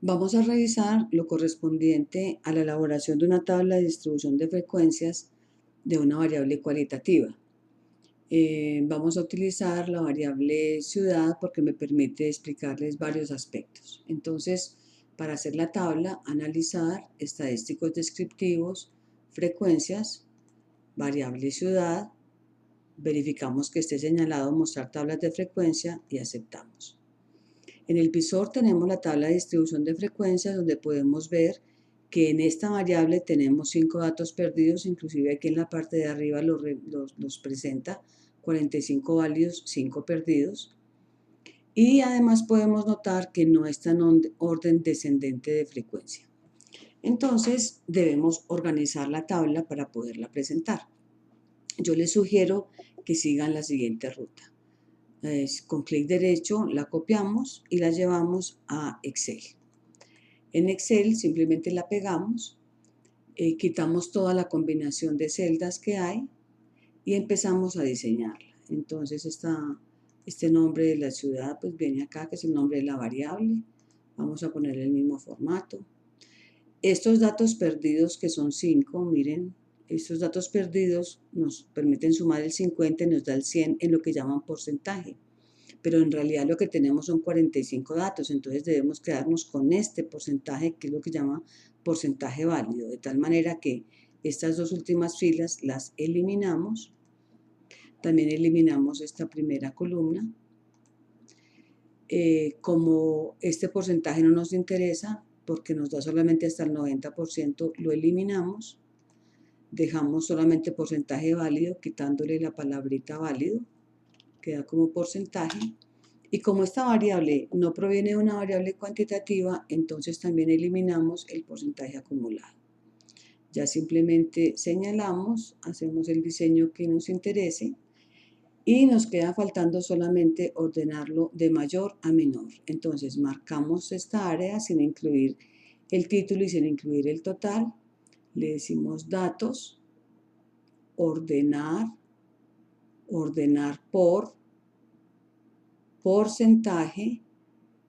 Vamos a revisar lo correspondiente a la elaboración de una tabla de distribución de frecuencias de una variable cualitativa. Vamos a utilizar la variable ciudad porque me permite explicarles varios aspectos. Entonces, para hacer la tabla, analizar estadísticos descriptivos, frecuencias, variable ciudad, verificamos que esté señalado mostrar tablas de frecuencia y aceptamos. En el visor tenemos la tabla de distribución de frecuencias donde podemos ver que en esta variable tenemos 5 datos perdidos, inclusive aquí en la parte de arriba los presenta 45 válidos, 5 perdidos. Y además podemos notar que no está en orden descendente de frecuencia. Entonces debemos organizar la tabla para poderla presentar. Yo les sugiero que sigan la siguiente ruta. Con clic derecho la copiamos y la llevamos a Excel. En Excel simplemente la pegamos, quitamos toda la combinación de celdas que hay y empezamos a diseñarla. Entonces este nombre de la ciudad pues viene acá, que es el nombre de la variable. Vamos a ponerle el mismo formato. Estos datos perdidos, que son 5, miren, estos datos perdidos nos permiten sumar el 50 y nos da el 100 en lo que llaman porcentaje. Pero en realidad lo que tenemos son 45 datos, entonces debemos quedarnos con este porcentaje, que es lo que llama porcentaje válido, de tal manera que estas dos últimas filas las eliminamos. También eliminamos esta primera columna. Como este porcentaje no nos interesa, porque nos da solamente hasta el 90%, lo eliminamos. Dejamos solamente porcentaje válido, quitándole la palabrita válido, queda como porcentaje. Y como esta variable no proviene de una variable cuantitativa, entonces también eliminamos el porcentaje acumulado. Ya simplemente señalamos, hacemos el diseño que nos interese y nos queda faltando solamente ordenarlo de mayor a menor. Entonces marcamos esta área sin incluir el título y sin incluir el total. Le decimos datos, ordenar, ordenar por, porcentaje,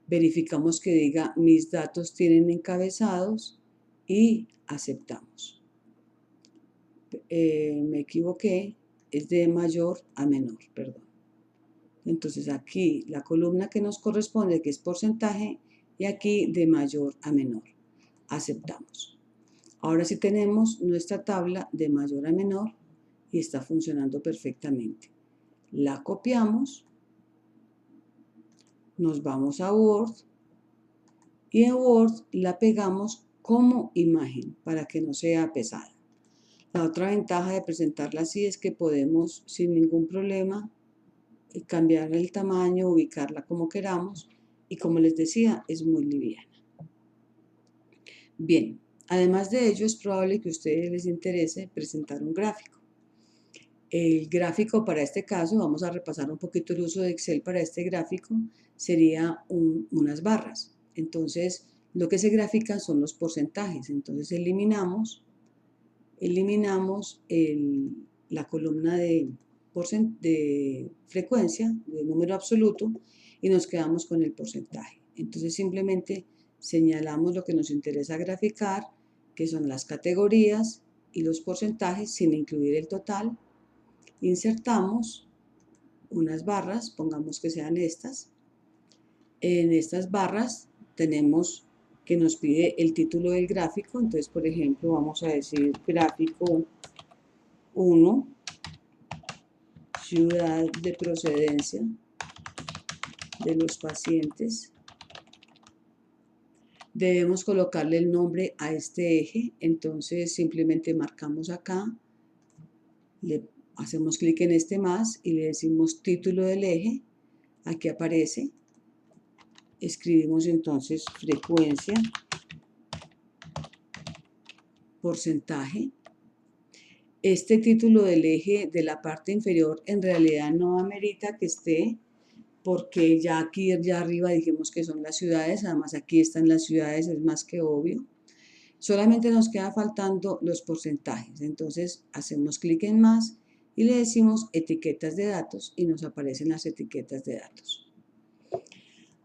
verificamos que diga mis datos tienen encabezados y aceptamos. Me equivoqué, es de mayor a menor, perdón. Entonces aquí la columna que nos corresponde, que es porcentaje, y aquí de mayor a menor. Aceptamos. Ahora sí tenemos nuestra tabla de mayor a menor y está funcionando perfectamente. La copiamos, nos vamos a Word y en Word la pegamos como imagen para que no sea pesada. La otra ventaja de presentarla así es que podemos sin ningún problema cambiar el tamaño, ubicarla como queramos y como les decía es muy liviana. Bien, además de ello es probable que a ustedes les interese presentar un gráfico. El gráfico para este caso, vamos a repasar un poquito el uso de Excel para este gráfico, sería unas barras. Entonces, lo que se grafican son los porcentajes. Entonces, eliminamos la columna de frecuencia, de número absoluto, y nos quedamos con el porcentaje. Entonces, simplemente señalamos lo que nos interesa graficar, que son las categorías y los porcentajes, sin incluir el total. Insertamos unas barras, pongamos que sean estas. En estas barras tenemos que nos pide el título del gráfico, entonces por ejemplo vamos a decir gráfico 1, ciudad de procedencia de los pacientes. Debemos colocarle el nombre a este eje, entonces simplemente marcamos acá, le hacemos clic en este más y le decimos título del eje, aquí aparece. Escribimos entonces frecuencia, porcentaje. Este título del eje de la parte inferior en realidad no amerita que esté porque ya aquí ya arriba dijimos que son las ciudades, además aquí están las ciudades, es más que obvio. Solamente nos queda faltando los porcentajes, entonces hacemos clic en más y le decimos etiquetas de datos y nos aparecen las etiquetas de datos.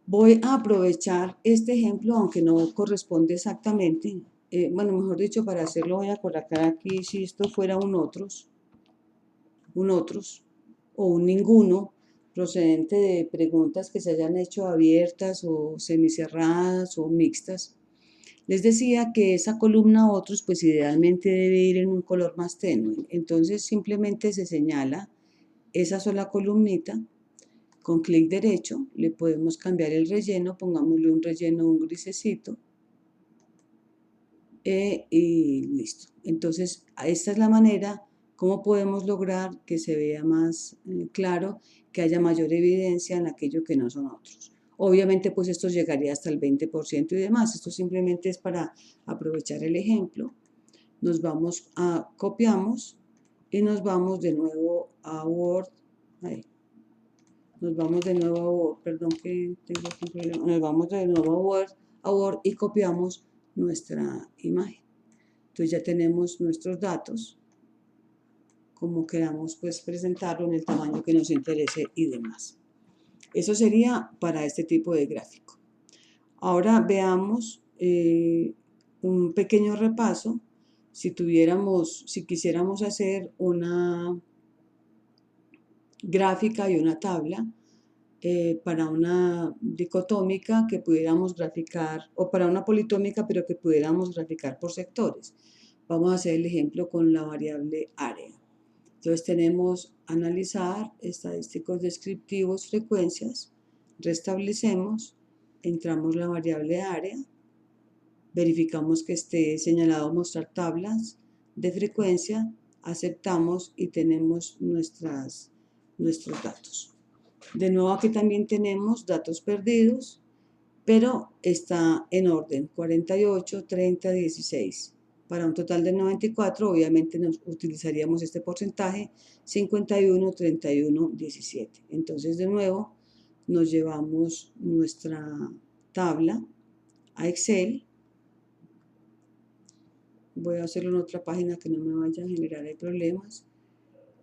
Voy a aprovechar este ejemplo, aunque no corresponde exactamente. Bueno, mejor dicho, para hacerlo voy a colocar aquí si esto fuera un otros o un ninguno procedente de preguntas que se hayan hecho abiertas o semicerradas o mixtas. Les decía que esa columna otros pues idealmente debe ir en un color más tenue. Entonces simplemente se señala esa sola columnita. Con clic derecho le podemos cambiar el relleno, pongámosle un relleno, un grisecito, y listo. Entonces, esta es la manera como podemos lograr que se vea más claro, que haya mayor evidencia en aquello que no son otros. Obviamente, pues esto llegaría hasta el 20% y demás. Esto simplemente es para aprovechar el ejemplo. Nos vamos a, copiamos y nos vamos de nuevo a Word. Ahí. Nos vamos de nuevo a Word, perdón que tengo aquí un problema. Nos vamos de nuevo a Word y copiamos nuestra imagen. Entonces ya tenemos nuestros datos, como queramos pues presentarlo en el tamaño que nos interese y demás. Eso sería para este tipo de gráfico. Ahora veamos un pequeño repaso. Si quisiéramos hacer una gráfica y una tabla para una dicotómica que pudiéramos graficar, o para una politómica, pero que pudiéramos graficar por sectores. Vamos a hacer el ejemplo con la variable área. Entonces tenemos analizar, estadísticos descriptivos, frecuencias, restablecemos, entramos la variable área, verificamos que esté señalado mostrar tablas de frecuencia, aceptamos y tenemos nuestros datos. De nuevo aquí también tenemos datos perdidos, pero está en orden 48, 30, 16. Para un total de 94, obviamente nos utilizaríamos este porcentaje 51, 31, 17. Entonces de nuevo nos llevamos nuestra tabla a Excel. Voy a hacerlo en otra página que no me vaya a generar problemas.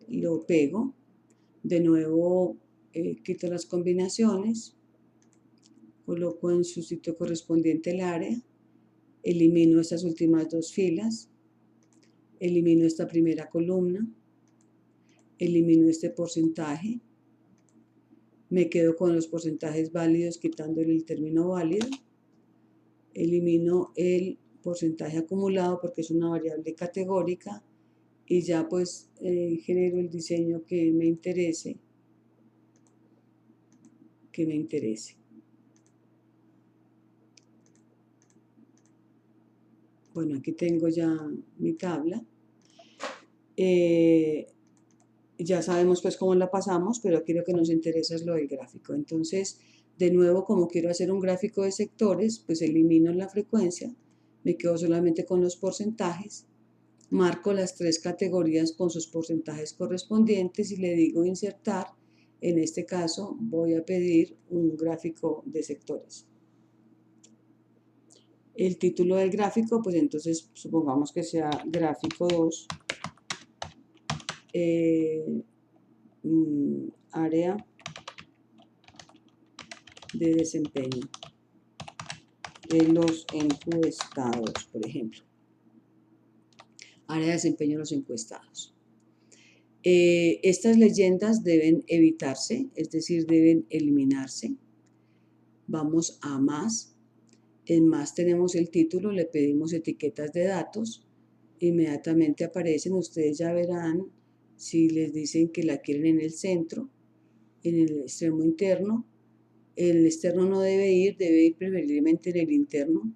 Lo pego. De nuevo quito las combinaciones, coloco en su sitio correspondiente el área, elimino estas últimas dos filas, elimino esta primera columna, elimino este porcentaje, me quedo con los porcentajes válidos quitándole el término válido, elimino el porcentaje acumulado porque es una variable categórica y ya pues genero el diseño que me interese. Bueno, aquí tengo ya mi tabla. Ya sabemos pues cómo la pasamos, pero aquí lo que nos interesa es lo del gráfico. Entonces, de nuevo, como quiero hacer un gráfico de sectores, pues elimino la frecuencia, me quedo solamente con los porcentajes, marco las tres categorías con sus porcentajes correspondientes y le digo insertar. En este caso voy a pedir un gráfico de sectores. El título del gráfico, pues entonces supongamos que sea gráfico 2, área de desempeño de los encuestados, por ejemplo. Área de desempeño de los encuestados. Estas leyendas deben evitarse, es decir, deben eliminarse. Vamos a más. En más tenemos el título, le pedimos etiquetas de datos. Inmediatamente aparecen, ustedes ya verán si les dicen que la quieren en el centro, en el extremo interno. El externo no debe ir preferiblemente en el interno.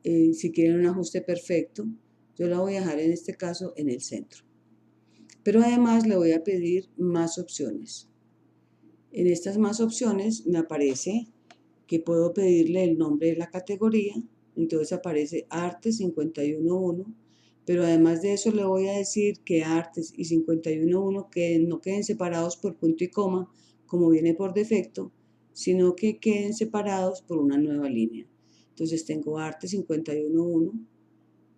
Si quieren un ajuste perfecto, yo la voy a dejar en este caso en el centro. Pero además le voy a pedir más opciones. En estas más opciones me aparece que puedo pedirle el nombre de la categoría, entonces aparece Artes 511, pero además de eso le voy a decir que Artes y 511 no queden separados por punto y coma, como viene por defecto, sino que queden separados por una nueva línea. Entonces tengo Artes 511,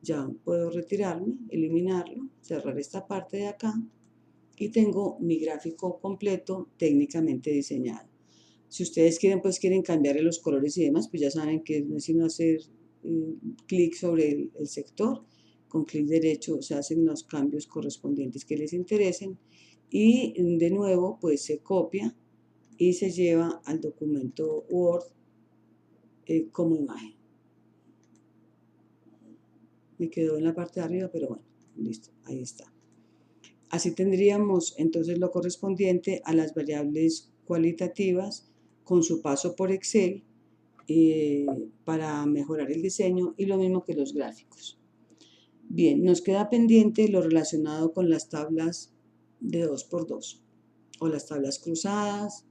ya puedo retirarme, eliminarlo, cerrar esta parte de acá y tengo mi gráfico completo técnicamente diseñado. Si ustedes quieren, pues quieren cambiarle los colores y demás, pues ya saben que no es sino hacer clic sobre el sector. Con clic derecho se hacen los cambios correspondientes que les interesen y de nuevo pues se copia y se lleva al documento Word como imagen. Me quedó en la parte de arriba, pero bueno, listo, ahí está. Así tendríamos entonces lo correspondiente a las variables cualitativas con su paso por Excel para mejorar el diseño y lo mismo que los gráficos. Bien, nos queda pendiente lo relacionado con las tablas de 2×2 o las tablas cruzadas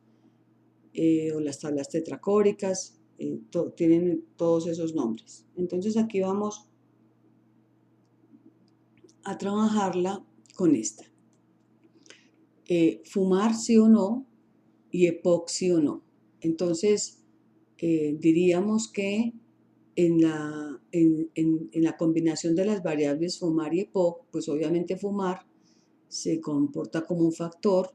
o las tablas tetracóricas, tienen todos esos nombres. Entonces aquí vamos a trabajarla con esta. Fumar sí o no y EPOC sí o no. Entonces diríamos que en la combinación de las variables fumar y EPOC, pues obviamente fumar se comporta como un factor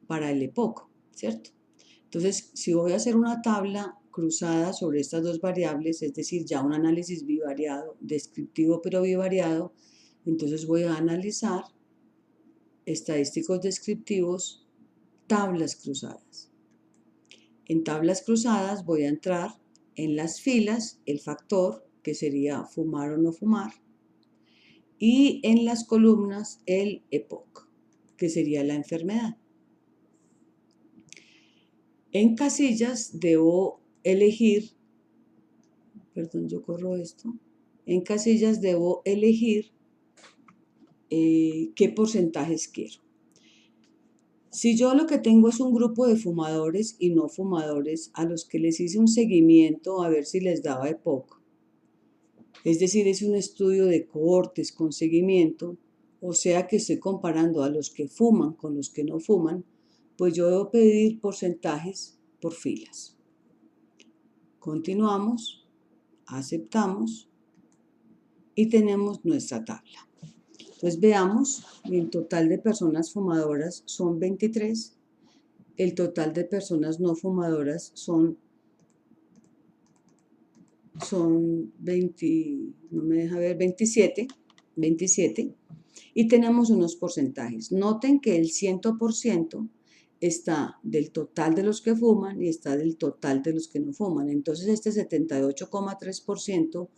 para el EPOC, ¿cierto? Entonces, si voy a hacer una tabla cruzada sobre estas dos variables, es decir, ya un análisis bivariado, descriptivo pero bivariado, entonces voy a analizar estadísticos descriptivos, tablas cruzadas. En tablas cruzadas voy a entrar en las filas el factor, que sería fumar o no fumar, y en las columnas el EPOC, que sería la enfermedad. En casillas debo elegir, perdón, yo corro esto, en casillas debo elegir qué porcentajes quiero. Si yo lo que tengo es un grupo de fumadores y no fumadores a los que les hice un seguimiento a ver si les daba EPOC, es decir, es un estudio de cohortes con seguimiento, o sea que estoy comparando a los que fuman con los que no fuman, pues yo debo pedir porcentajes por filas. Continuamos, aceptamos y tenemos nuestra tabla. Pues veamos, el total de personas fumadoras son 23, el total de personas no fumadoras son 27, y tenemos unos porcentajes. Noten que el 100% está del total de los que fuman y está del total de los que no fuman. Entonces este 78,3%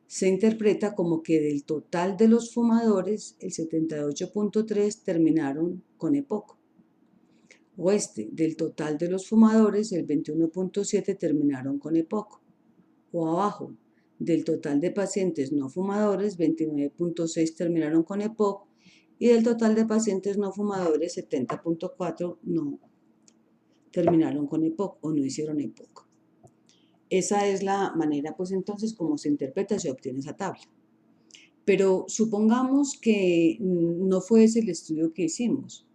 se interpreta como que del total de los fumadores, el 78,3% terminaron con EPOC. O del total de los fumadores, el 21,7% terminaron con EPOC. O abajo, del total de pacientes no fumadores, 29,6% terminaron con EPOC, y del total de pacientes no fumadores, 70,4% no terminaron con EPOC o no hicieron EPOC. Esa es la manera, pues entonces, como se interpreta y se obtiene esa tabla. Pero supongamos que no fue ese el estudio que hicimos,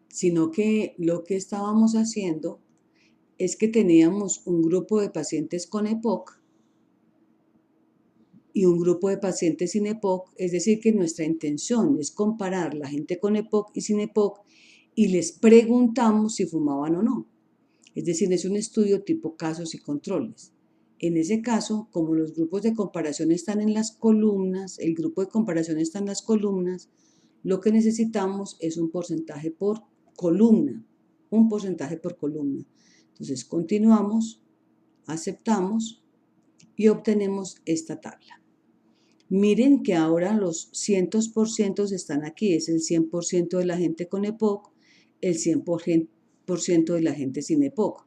sino que lo que estábamos haciendo es que teníamos un grupo de pacientes con EPOC y un grupo de pacientes sin EPOC, es decir, que nuestra intención es comparar la gente con EPOC y sin EPOC y les preguntamos si fumaban o no. Es decir, es un estudio tipo casos y controles. En ese caso, como los grupos de comparación están en las columnas, el grupo de comparación está en las columnas, lo que necesitamos es un porcentaje por columna, un porcentaje por columna. Entonces, continuamos, aceptamos y obtenemos esta tabla. Miren que ahora los 100% están aquí, es el 100% de la gente con EPOC, el 100% de la gente sin EPOC.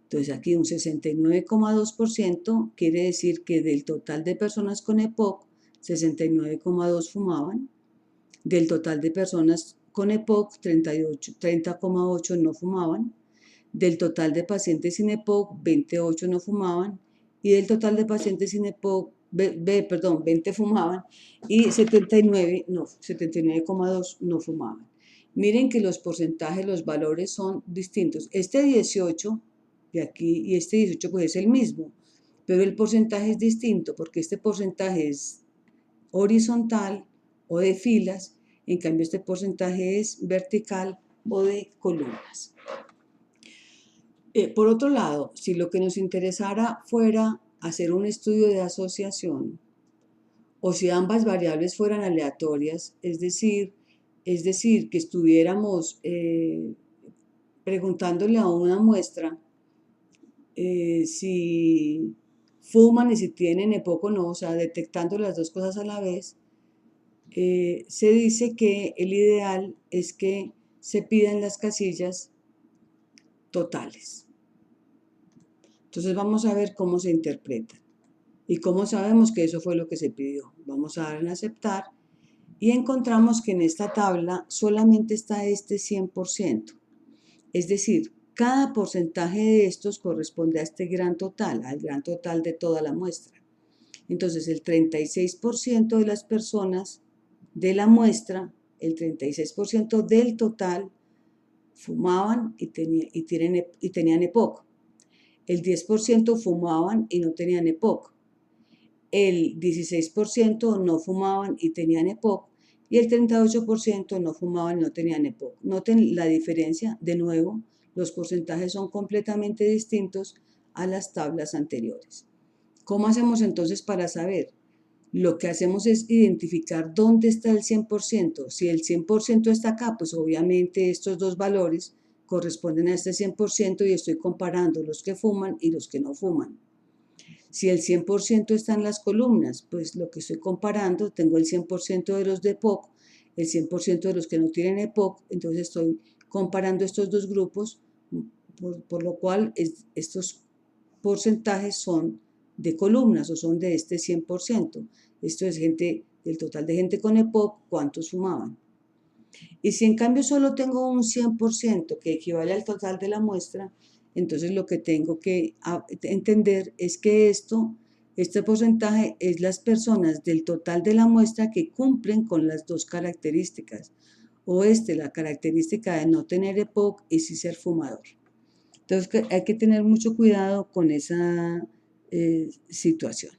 Entonces aquí un 69,2% quiere decir que del total de personas con EPOC, 69,2% fumaban, del total de personas con EPOC, 30,8% no fumaban, del total de pacientes sin EPOC, 28 no fumaban, y del total de pacientes sin EPOC, 20 fumaban y 79,2 no fumaban. Miren que los porcentajes, los valores son distintos. Este 18 de aquí y este 18 pues es el mismo, pero el porcentaje es distinto porque este porcentaje es horizontal o de filas, en cambio este porcentaje es vertical o de columnas. Por otro lado, si lo que nos interesara fuera hacer un estudio de asociación, o si ambas variables fueran aleatorias, es decir, que estuviéramos preguntándole a una muestra si fuman y si tienen EPOC o no, o sea, detectando las dos cosas a la vez, se dice que el ideal es que se pidan las casillas totales. Entonces vamos a ver cómo se interpretan y cómo sabemos que eso fue lo que se pidió. Vamos a dar en aceptar y encontramos que en esta tabla solamente está este 100%. Es decir, cada porcentaje de estos corresponde a este gran total, al gran total de toda la muestra. Entonces, el 36% de las personas de la muestra, el 36% del total, fumaban y tenían EPOC. El 10% fumaban y no tenían EPOC. El 16% no fumaban y tenían EPOC. Y el 38% no fumaban y no tenían EPOC. Noten la diferencia, de nuevo, los porcentajes son completamente distintos a las tablas anteriores. ¿Cómo hacemos entonces para saber? Lo que hacemos es identificar dónde está el 100%. Si el 100% está acá, pues obviamente estos dos valores corresponden a este 100% y estoy comparando los que fuman y los que no fuman. Si el 100% está en las columnas, pues lo que estoy comparando, tengo el 100% de los de EPOC, el 100% de los que no tienen EPOC, entonces estoy comparando estos dos grupos, por lo cual estos porcentajes son de columnas o son de este 100%. Esto es del total de gente con EPOC, ¿cuántos fumaban? Y si en cambio solo tengo un 100% que equivale al total de la muestra, entonces lo que tengo que entender es que este porcentaje es las personas del total de la muestra que cumplen con las dos características, o la característica de no tener EPOC y sí ser fumador. Entonces hay que tener mucho cuidado con esa situación.